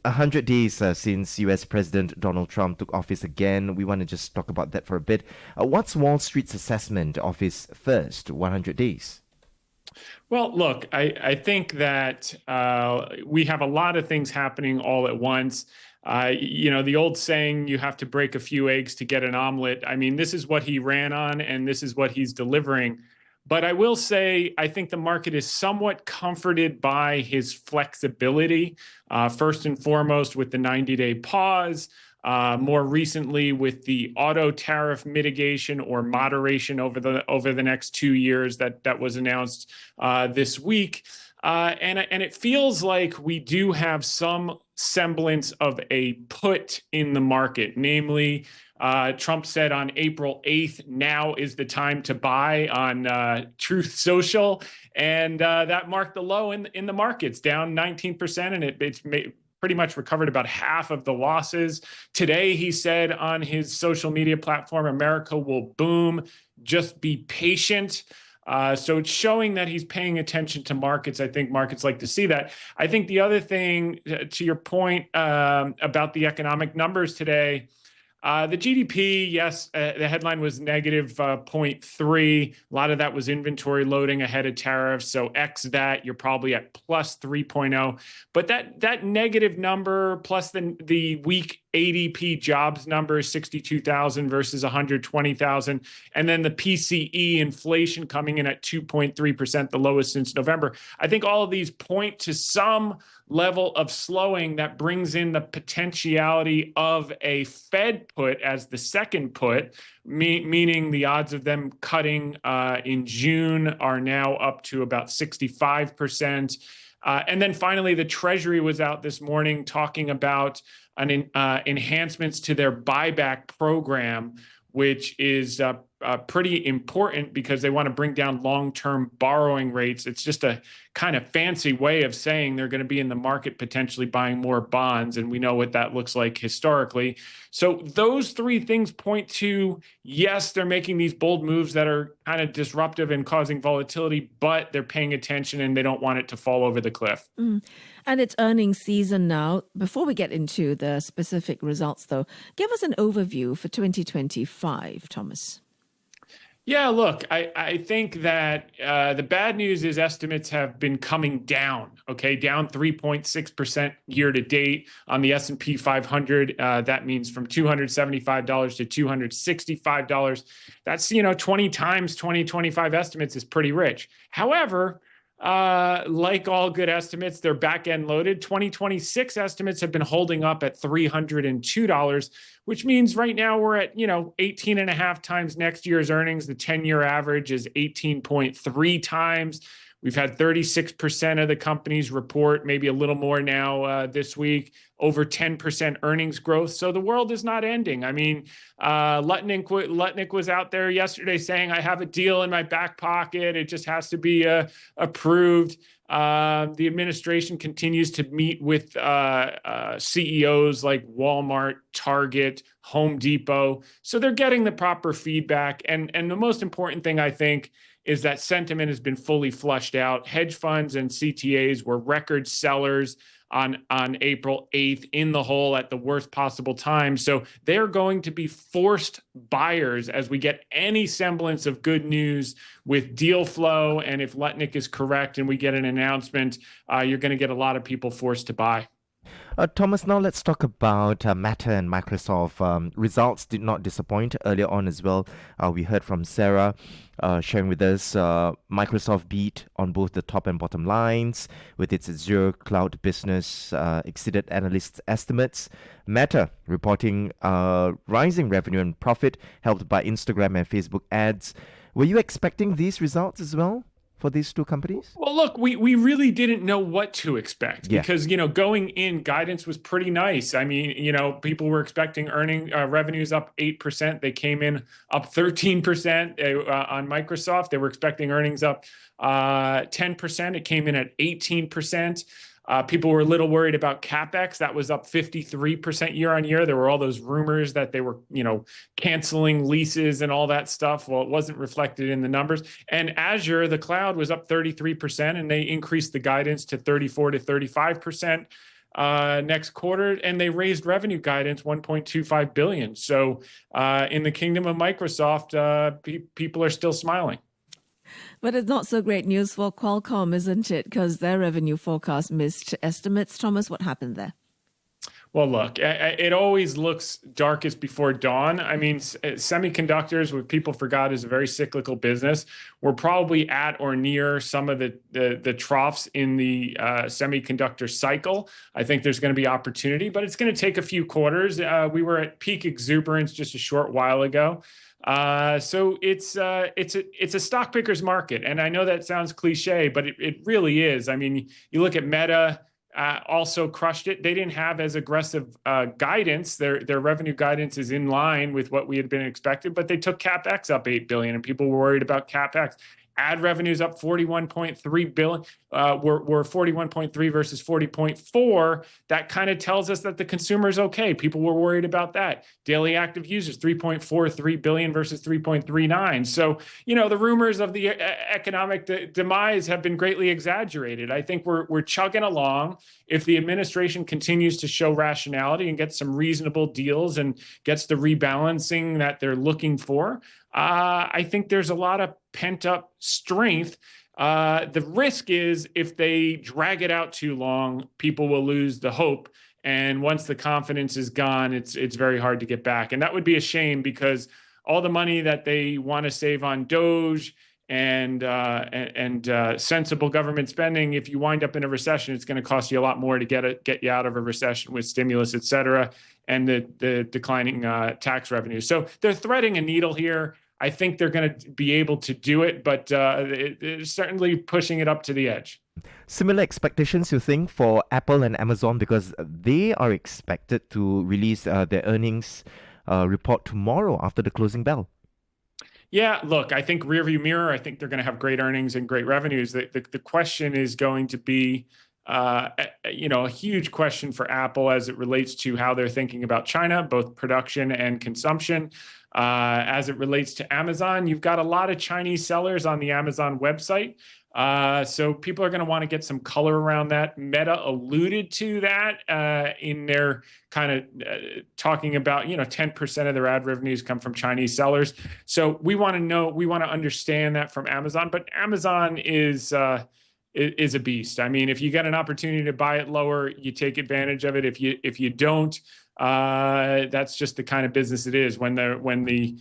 100 days since US President Donald Trump took office again. We want to just talk about that for a bit. What's Wall Street's assessment of his first 100 days? Well, look, I think that we have a lot of things happening all at once. The old saying, you have to break a few eggs to get an omelet. I mean, this is what he ran on, and this is what he's delivering. But I will say, I think the market is somewhat comforted by his flexibility, first and foremost with the 90-day pause. More recently, with the auto tariff mitigation or moderation over the next 2 years that was announced this week, and it feels like we do have some semblance of a put in the market. Namely, Trump said on April 8th, now is the time to buy on Truth Social, and that marked the low in the markets, down 19%, and it's pretty much recovered about half of the losses. Today, he said on his social media platform, America will boom, just be patient. So it's showing that he's paying attention to markets. I think markets like to see that. I think the other thing, to your point about the economic numbers today, the GDP, yes, the headline was negative 0.3. A lot of that was inventory loading ahead of tariffs. So X that, you're probably at plus 3.0. But that negative number plus the weak ADP jobs number, 62,000 versus 120,000. And then the PCE inflation coming in at 2.3%, the lowest since November. I think all of these point to some level of slowing that brings in the potentiality of a Fed put as the second put, meaning the odds of them cutting in June are now up to about 65%. And then finally, the Treasury was out this morning talking about enhancements to their buyback program, which is pretty important because they want to bring down long-term borrowing rates. It's just a kind of fancy way of saying they're going to be in the market potentially buying more bonds, and we know what that looks like historically. So those three things point to, yes, they're making these bold moves that are kind of disruptive and causing volatility, but they're paying attention and they don't want it to fall over the cliff. And it's earnings season now. Before we get into the specific results, though, give us an overview for 2025, Thomas. Yeah, look, I think that the bad news is estimates have been coming down, okay, down 3.6% year to date on the S&P 500. That means from $275 to $265. That's, 20 times 2025 estimates is pretty rich. However, like all good estimates, they're back-end loaded. 2026 estimates have been holding up at $302, which means right now we're at, 18 and a half times next year's earnings. The 10-year average is 18.3 times. We've had 36% of the companies report, maybe a little more now this week, over 10% earnings growth. So the world is not ending. I mean, Lutnick was out there yesterday saying, I have a deal in my back pocket. It just has to be approved. The administration continues to meet with CEOs like Walmart, Target, Home Depot. So they're getting the proper feedback. And the most important thing, I think, is that sentiment has been fully flushed out. Hedge funds and CTAs were record sellers on April 8th in the hole at the worst possible time. So they're going to be forced buyers as we get any semblance of good news with deal flow. And if Lutnick is correct and we get an announcement, you're going to get a lot of people forced to buy. Thomas, now let's talk about Meta and Microsoft. Results did not disappoint earlier on as well. We heard from Sarah sharing with us Microsoft beat on both the top and bottom lines with its Azure cloud business exceeded analysts' estimates. Meta reporting rising revenue and profit helped by Instagram and Facebook ads. Were you expecting these results as well for these two companies? Well, look, we really didn't know what to expect because, going in, guidance was pretty nice. I mean, people were expecting revenues up 8%. They came in up 13% on Microsoft. They were expecting earnings up 10%. It came in at 18%. People were a little worried about CapEx. That was up 53% year on year. There were all those rumors that they were, canceling leases and all that stuff. Well, it wasn't reflected in the numbers. And Azure, the cloud, was up 33%, and they increased the guidance to 34 to 35%. next quarter, and they raised revenue guidance 1.25 billion. So in the kingdom of Microsoft, people are still smiling. But it's not so great news for Qualcomm, isn't it? Because their revenue forecast missed estimates. Thomas, what happened there? Well, look, it always looks darkest before dawn. I mean, semiconductors, what people forgot, is a very cyclical business. We're probably at or near some of the troughs in the semiconductor cycle. I think there's going to be opportunity, but it's going to take a few quarters. We were at peak exuberance just a short while ago. So it's a stock picker's market. And I know that sounds cliche, but it really is. I mean, you look at Meta, also crushed it. They didn't have as aggressive guidance. Their revenue guidance is in line with what we had been expected, but they took CapEx up 8 billion, and people were worried about CapEx. Ad revenues up 41.3 billion, were 41.3 versus 40.4. That kind of tells us that the consumer is okay. People were worried about that. Daily active users, 3.43 billion versus 3.39. So, the rumors of the economic demise have been greatly exaggerated. I think we're chugging along. If the administration continues to show rationality and gets some reasonable deals and gets the rebalancing that they're looking for, I think there's a lot of pent-up strength. The risk is if they drag it out too long, people will lose the hope. And once the confidence is gone, it's very hard to get back. And that would be a shame, because all the money that they want to save on Doge and sensible government spending, if you wind up in a recession, it's going to cost you a lot more to get you out of a recession with stimulus, et cetera, and the declining tax revenue. So they're threading a needle here. I think they're going to be able to do it, but they're certainly pushing it up to the edge. Similar expectations, you think, for Apple and Amazon, because they are expected to release their earnings report tomorrow after the closing bell? Yeah, look, I think rearview mirror, I think they're going to have great earnings and great revenues. The question is going to be, a huge question for Apple as it relates to how they're thinking about China, both production and consumption. As it relates to Amazon, you've got a lot of Chinese sellers on the Amazon website. So people are going to want to get some color around that. Meta alluded to that in their kind of talking about, 10% of their ad revenues come from Chinese sellers. So we want to understand that from Amazon. But Amazon is a beast. I mean, if you get an opportunity to buy it lower, you take advantage of it. If you don't, that's just the kind of business it is. When the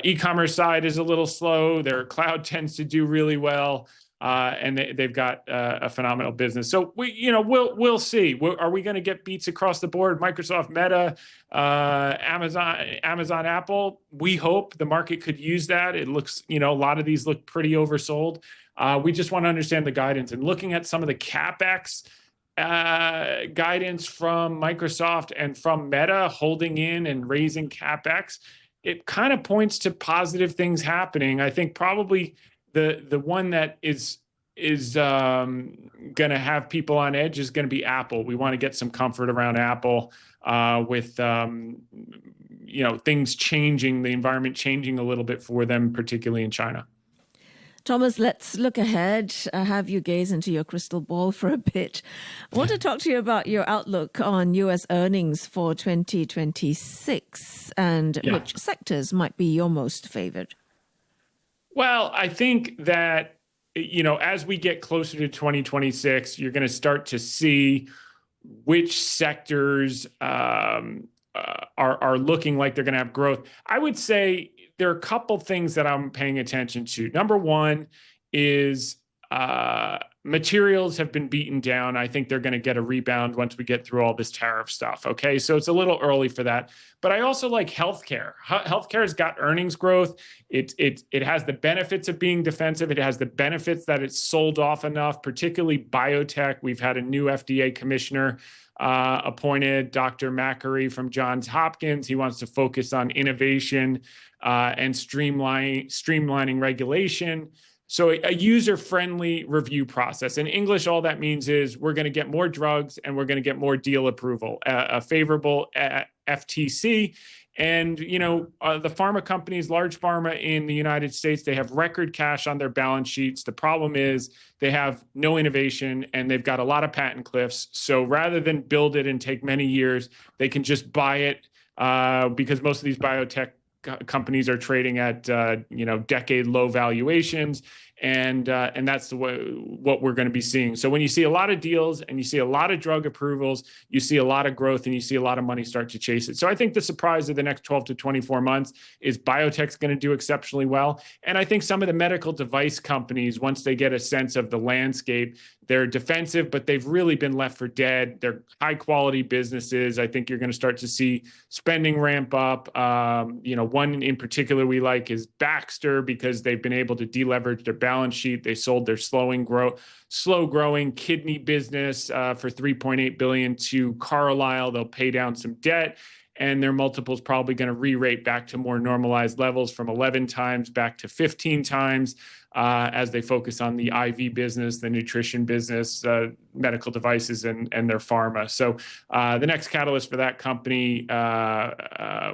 e-commerce side is a little slow, their cloud tends to do really well. And they've got a phenomenal business. So we'll see. Are we going to get beats across the board? Microsoft, Meta, Amazon, Apple. We hope. The market could use that. It looks, a lot of these look pretty oversold. We just want to understand the guidance, and looking at some of the CapEx guidance from Microsoft and from Meta holding in and raising CapEx. It kind of points to positive things happening. I think probably the one that is going to have people on edge is going to be Apple. We want to get some comfort around Apple with things changing, the environment changing a little bit for them, particularly in China. Thomas, let's look ahead. Have you gaze into your crystal ball for a bit. I want to talk to you about your outlook on U.S. earnings for 2026 and which sectors might be your most favored. Well, I think that, as we get closer to 2026, you're going to start to see which sectors are looking like they're going to have growth. I would say there are a couple things that I'm paying attention to. Number one is materials have been beaten down. I think they're going to get a rebound once we get through all this tariff stuff. Okay, so it's a little early for that. But I also like healthcare. Healthcare has got earnings growth. It has the benefits of being defensive. It has the benefits that it's sold off enough, particularly biotech. We've had a new FDA commissioner appointed, Dr. Macquarie from Johns Hopkins. He wants to focus on innovation and streamlining regulation. So a user-friendly review process. In English, all that means is we're going to get more drugs and we're going to get more deal approval, a favorable FTC, And, the pharma companies, large pharma in the United States, they have record cash on their balance sheets. The problem is they have no innovation and they've got a lot of patent cliffs. So rather than build it and take many years, they can just buy it because most of these biotech companies are trading at decade low valuations, and that's what we're going to be seeing. So when you see a lot of deals and you see a lot of drug approvals, you see a lot of growth and you see a lot of money start to chase it. So I think the surprise of the next 12 to 24 months is biotech's going to do exceptionally well. And I think some of the medical device companies, once they get a sense of the landscape, they're defensive, but they've really been left for dead. They're high quality businesses. I think you're going to start to see spending ramp up. One in particular we like is Baxter, because they've been able to deleverage their balance sheet. They sold their slow growing kidney business for $3.8 billion to Carlyle. They'll pay down some debt, and their multiple is probably going to re-rate back to more normalized levels from 11 times back to 15 times as they focus on the IV business, the nutrition business, medical devices, and their pharma. So the next catalyst for that company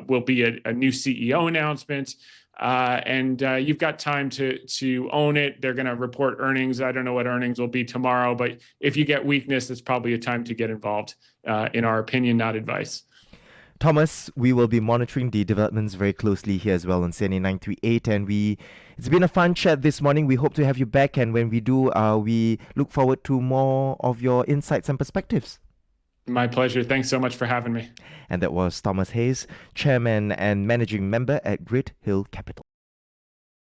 will be a new CEO announcement. And you've got time to own it. They're going to report earnings. I don't know what earnings will be tomorrow, but if you get weakness, it's probably a time to get involved, in our opinion, not advice. Thomas, we will be monitoring the developments very closely here as well on CNA 938, and it's been a fun chat this morning. We hope to have you back, and when we do, we look forward to more of your insights and perspectives. My pleasure. Thanks so much for having me. And that was Thomas Hayes, Chairman and Managing Member at Grid Hill Capital.